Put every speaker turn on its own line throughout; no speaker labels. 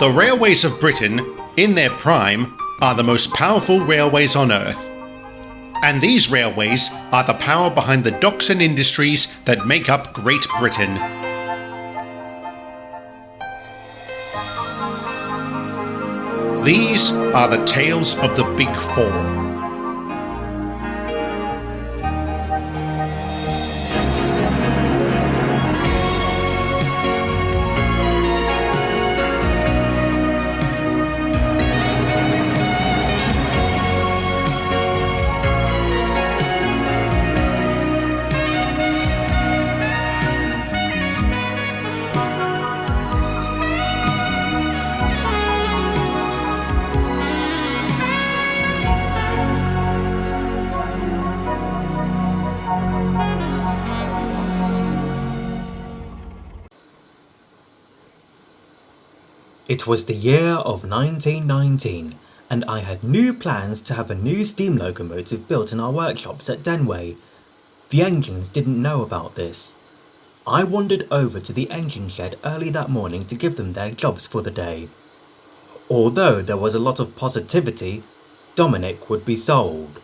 The railways of Britain, in their prime, are the most powerful railways on Earth. And these railways are the power behind the docks and industries that make up Great Britain. These are the tales of the Big Four.
It was the year of 1919, and I had new plans to have a new steam locomotive built in our workshops at Denway. The engines didn't know about this. I wandered over to the engine shed early that morning to give them their jobs for the day. Although there was a lot of positivity, Dominic would be sold.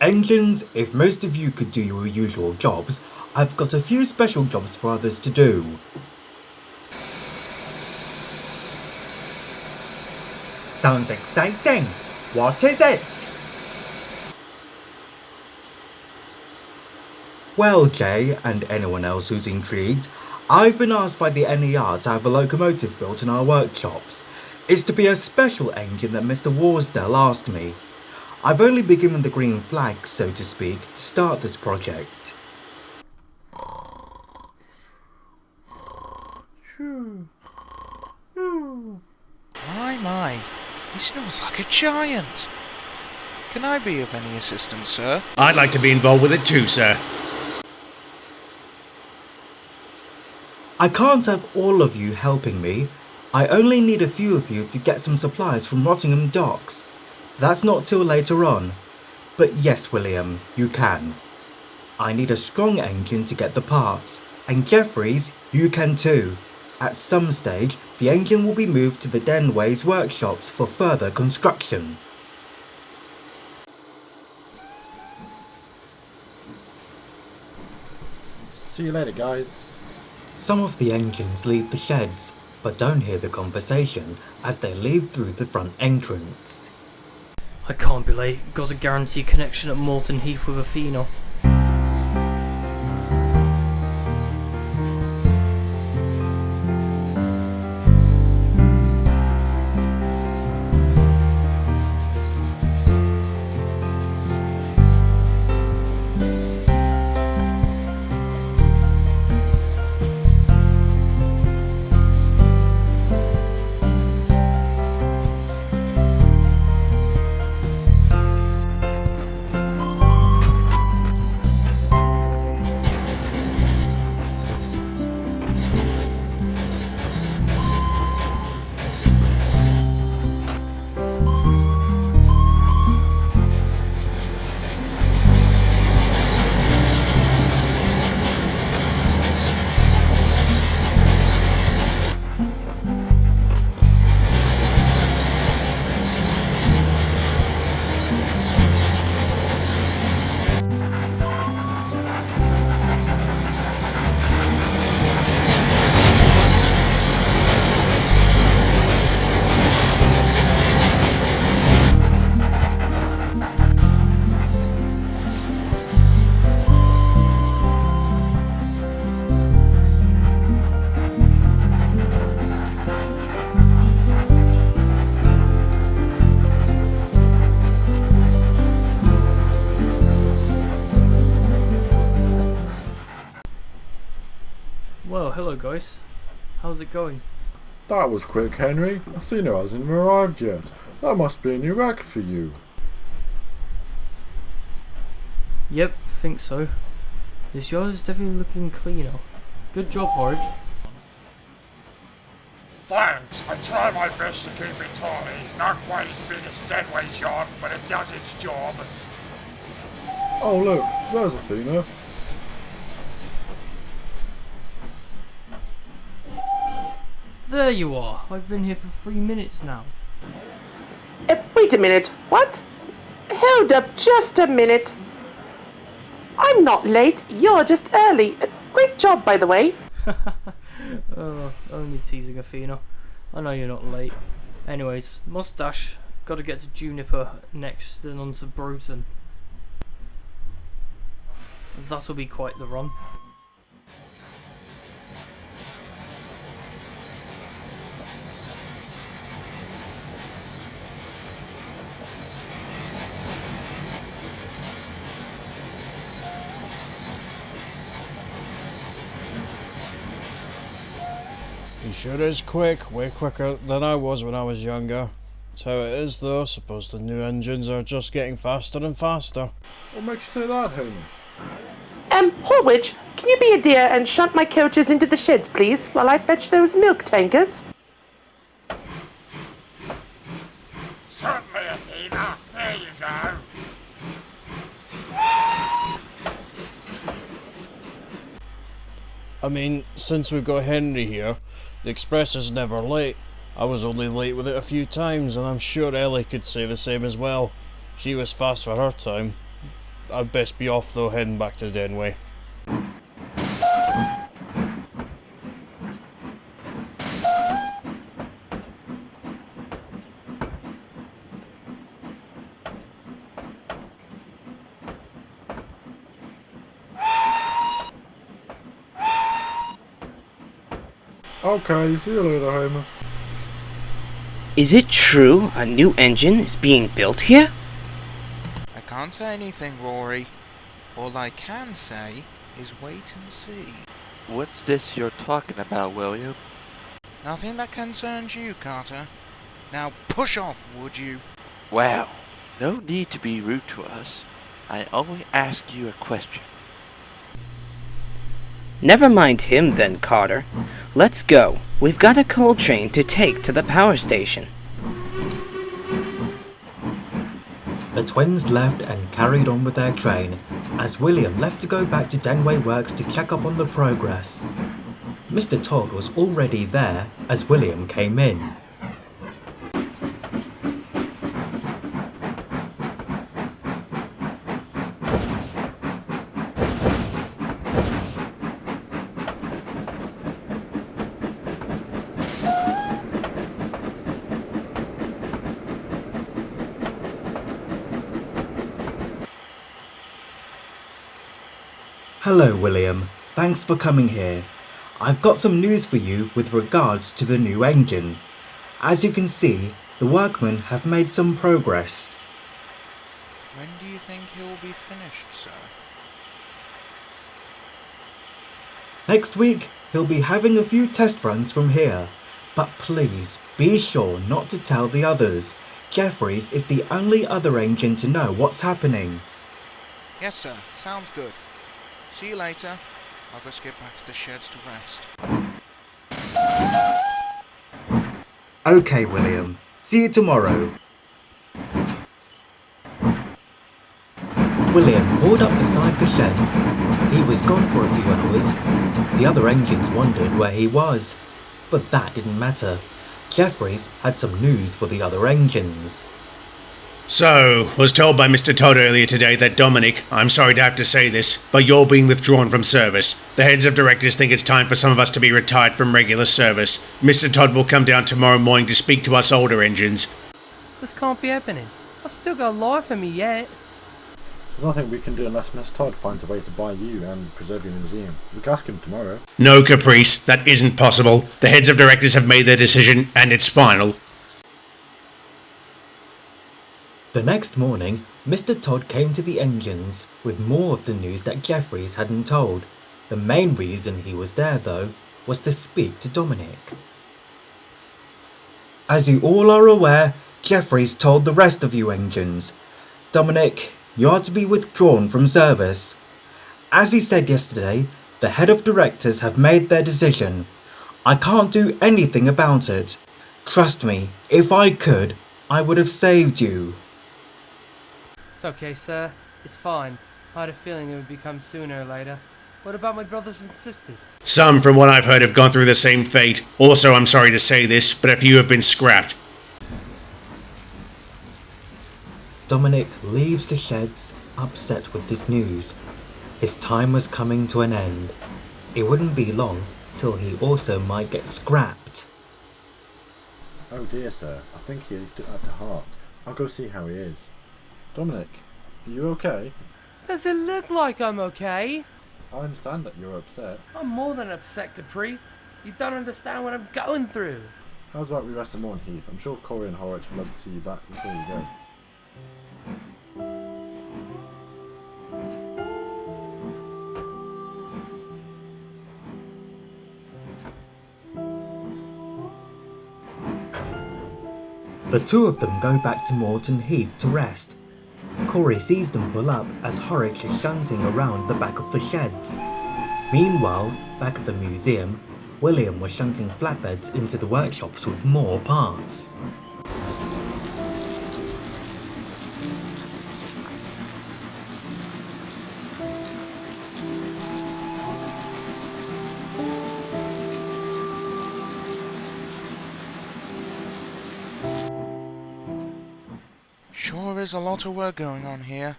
Engines, if most of you could do your usual jobs, I've got a few special jobs for others to do. Sounds exciting! What is it? Well, Jay, and anyone else who's intrigued, I've been asked by the NER to have a locomotive built in our workshops. It's to be a special engine that Mr. Warsdale asked me. I've only been given the green flag, so to speak, to start this project.
My, he smells like a giant. Can I be of any assistance, sir?
I'd like to be involved with it too, sir.
I can't have all of you helping me. I only need a few of you to get some supplies from Rottingham Docks. That's not till later on. But yes, William, you can. I need a strong engine to get the parts. And Jeffries, you can too. At some stage, the engine will be moved to the Denway's workshops for further construction.
See you later, guys.
Some of the engines leave the sheds, but don't hear the conversation as they leave through the front entrance.
I can't be late. Got a guaranteed connection at Moulton Heath with Athena. Well, hello guys. How's it going?
That was quick, Henry. Athena hasn't arrived yet. That must be a new record for you.
Yep, think so. This yard is definitely looking cleaner. Good job, Horde.
Thanks. I try my best to keep it tidy. Not quite as big as Denway's yard, but it does its job.
Oh look, there's Athena.
There you are. I've been here for 3 minutes now.
Wait a minute. What? Hold up just a minute. I'm not late. You're just early. Great job, by the way.
Oh, only teasing, Athena. I know you're not late. Anyways, Mustache. Gotta get to Juniper next, then on to Bruton. That'll be quite the run.
He sure is quick, way quicker than I was when I was younger. That's how it is though, suppose the new engines are just getting faster and faster.
What makes you say that, Hamish?
Horwich, can you be a dear and shunt my coaches into the sheds, please, while I fetch those milk tankers?
Certainly, Athena. There you go.
I mean, since we've got Henry here, the express is never late. I was only late with it a few times, and I'm sure Ellie could say the same as well. She was fast for her time. I'd best be off though, heading back to Denway.
Okay, see you later, Hamish.
Is it true a new engine is being built here?
I can't say anything, Rory. All I can say is wait and see.
What's this you're talking about, William?
Nothing that concerns you, Carter. Now push off, would you?
Wow, no need to be rude to us. I only ask you a question.
Never mind him then, Carter. Let's go. We've got a coal train to take to the power station.
The twins left and carried on with their train, as William left to go back to Denway Works to check up on the progress. Mr. Todd was already there as William came in. Hello, William. Thanks for coming here. I've got some news for you with regards to the new engine. As you can see, the workmen have made some progress.
When do you think he'll be finished, sir?
Next week, he'll be having a few test runs from here. But please, be sure not to tell the others. Jeffries is the only other engine to know what's happening.
Yes, sir. Sounds good. See you later. I'll just get back to the sheds to rest.
Okay, William. See you tomorrow. William pulled up beside the sheds. He was gone for a few hours. The other engines wondered where he was, but that didn't matter. Jeffries had some news for the other engines.
So, was told by Mr. Todd earlier today that Dominic, I'm sorry to have to say this, but you're being withdrawn from service. The heads of directors think it's time for some of us to be retired from regular service. Mr. Todd will come down tomorrow morning to speak to us older engines.
This can't be happening. I've still got life in me yet.
There's nothing we can do unless Miss Todd finds a way to buy you and preserve your museum. We can ask him tomorrow.
No, Caprice, that isn't possible. The heads of directors have made their decision, and it's final.
The next morning, Mr. Todd came to the engines with more of the news that Jeffries hadn't told. The main reason he was there, though, was to speak to Dominic. As you all are aware, Jeffries told the rest of you engines, Dominic, you are to be withdrawn from service. As he said yesterday, the head of directors have made their decision. I can't do anything about it. Trust me, if I could, I would have saved you.
It's okay, sir. It's fine. I had a feeling it would become sooner or later.
What about my brothers and sisters?
Some, from what I've heard, have gone through the same fate. Also, I'm sorry to say this, but a few have been scrapped.
Dominic leaves the sheds, upset with this news. His time was coming to an end. It wouldn't be long till he also might get scrapped.
Oh dear, sir. I think he took that to heart. I'll go see how he is. Dominic, are you okay?
Does it look like I'm okay?
I understand that you're upset.
I'm more than upset, Caprice. You don't understand what I'm going through.
How's about we rest some more on Heath? I'm sure Corey and Horrocks would love to see you back before you go.
The two of them go back to Morton Heath to rest. Corey sees them pull up as Horrocks is shunting around the back of the sheds. Meanwhile, back at the museum, William was shunting flatbeds into the workshops with more parts.
Sure is a lot of work going on here.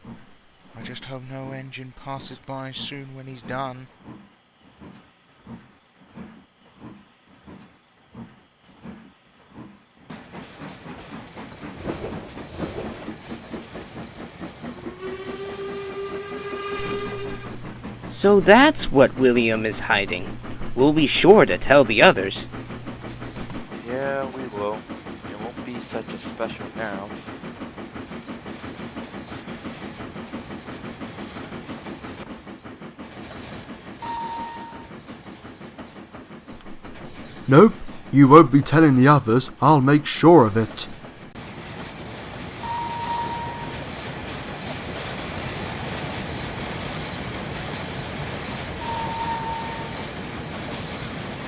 I just hope no engine passes by soon when he's done.
So that's what William is hiding. We'll be sure to tell the others.
Yeah, we will. It won't be such a special now.
Nope, you won't be telling the others. I'll make sure of it.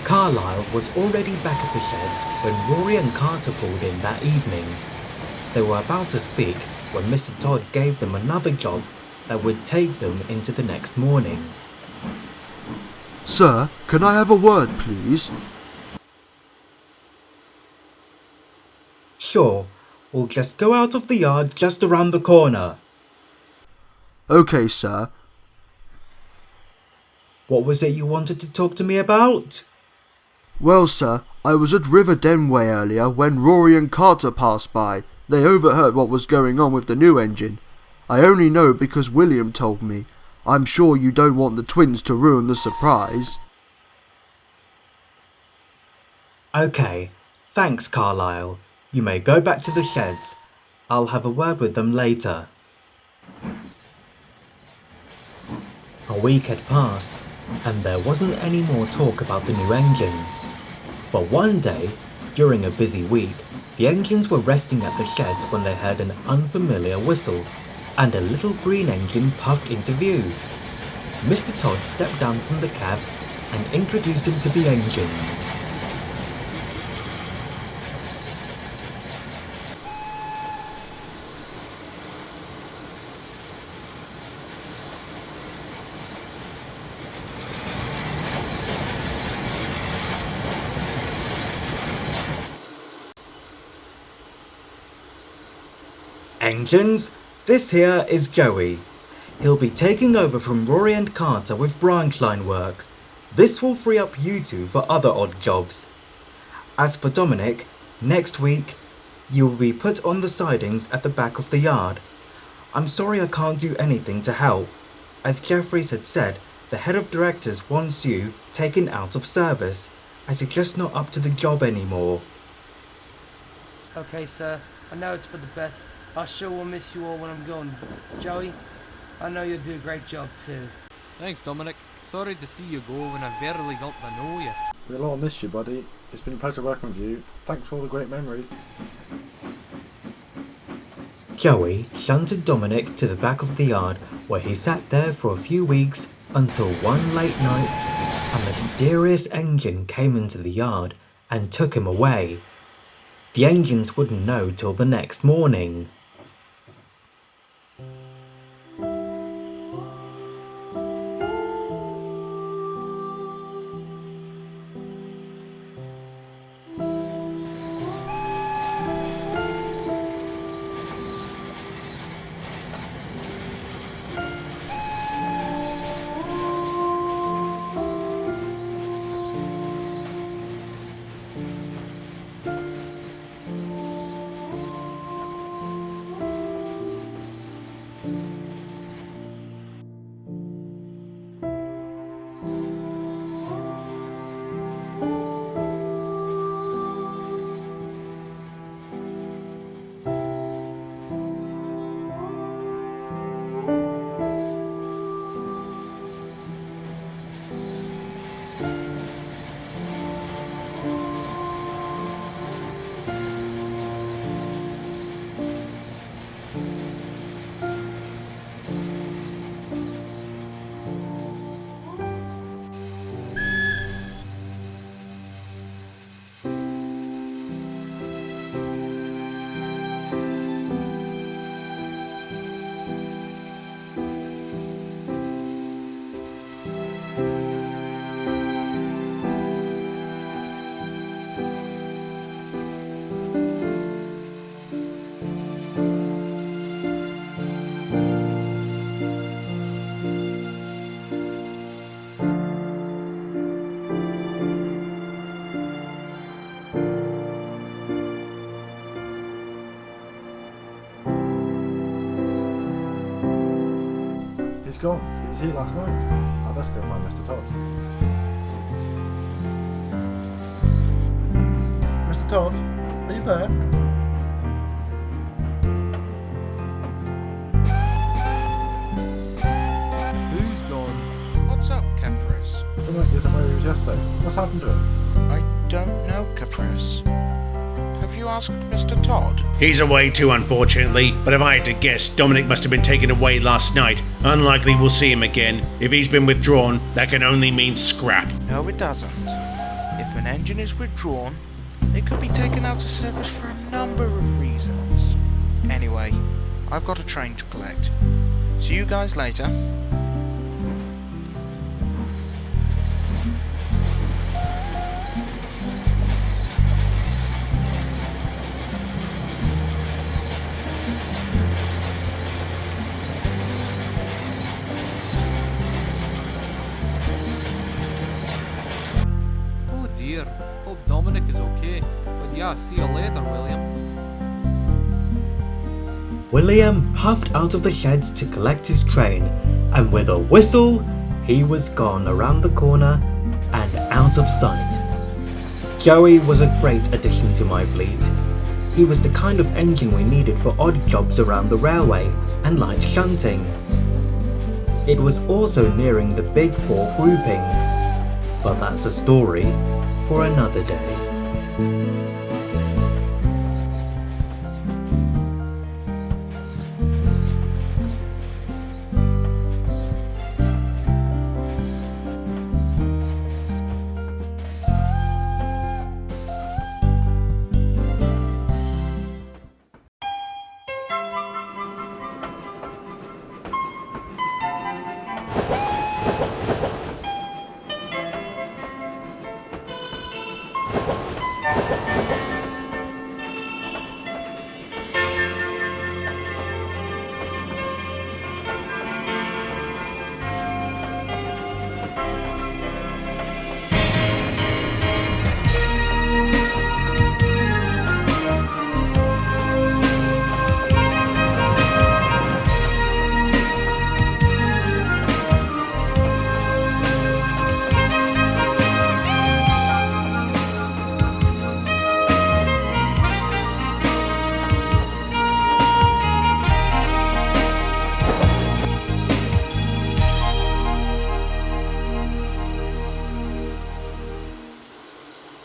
Carlisle was already back at the sheds when Rory and Carter pulled in that evening. They were about to speak when Mr. Todd gave them another job that would take them into the next morning.
Sir, can I have a word, please?
Sure, we'll just go out of the yard just around the corner.
Okay, sir.
What was it you wanted to talk to me about?
Well, sir, I was at River Denway earlier when Rory and Carter passed by. They overheard what was going on with the new engine. I only know because William told me. I'm sure you don't want the twins to ruin the surprise.
Okay, thanks, Carlisle. You may go back to the sheds. I'll have a word with them later. A week had passed, and there wasn't any more talk about the new engine. But one day, during a busy week, the engines were resting at the sheds when they heard an unfamiliar whistle, and a little green engine puffed into view. Mr. Todd stepped down from the cab and introduced him to the engines. Engines, this here is Joey. He'll be taking over from Rory and Carter with branch line work. This will free up you two for other odd jobs. As for Dominic, next week, you will be put on the sidings at the back of the yard. I'm sorry I can't do anything to help. As Jeffries had said, the head of directors wants you taken out of service, as you're just not up to the job anymore.
Okay, sir. I know it's for the best. I sure will miss you all when I'm gone. Joey, I know you'll do a great job too.
Thanks, Dominic. Sorry to see you go when I barely got to know you.
We'll all miss you, buddy. It's been a pleasure working with you. Thanks for all the great memories.
Joey shunted Dominic to the back of the yard, where he sat there for a few weeks until one late night, a mysterious engine came into the yard and took him away. The engines wouldn't know till the next morning.
gone. He was here last night. I'd best go find Mr. Todd. Mr. Todd, are you there?
Who's gone?
What's up, Caprice?
Dominic isn't where he was yesterday. What's happened to him?
I don't know, Caprice. Have you asked Mr. Todd?
He's away too, unfortunately, but if I had to guess, Dominic must have been taken away last night. Unlikely we'll see him again. If he's been withdrawn, that can only mean scrap.
No, it doesn't. If an engine is withdrawn, it could be taken out of service for a number of reasons. Anyway, I've got a train to collect. See you guys later.
Oh dear. Hope Dominic is okay. But yeah, see you later, William.
William puffed out of the sheds to collect his train, and with a whistle, he was gone around the corner and out of sight. Joey was a great addition to my fleet. He was the kind of engine we needed for odd jobs around the railway and light shunting. It was also nearing the Big Four grouping, but that's a story for another day.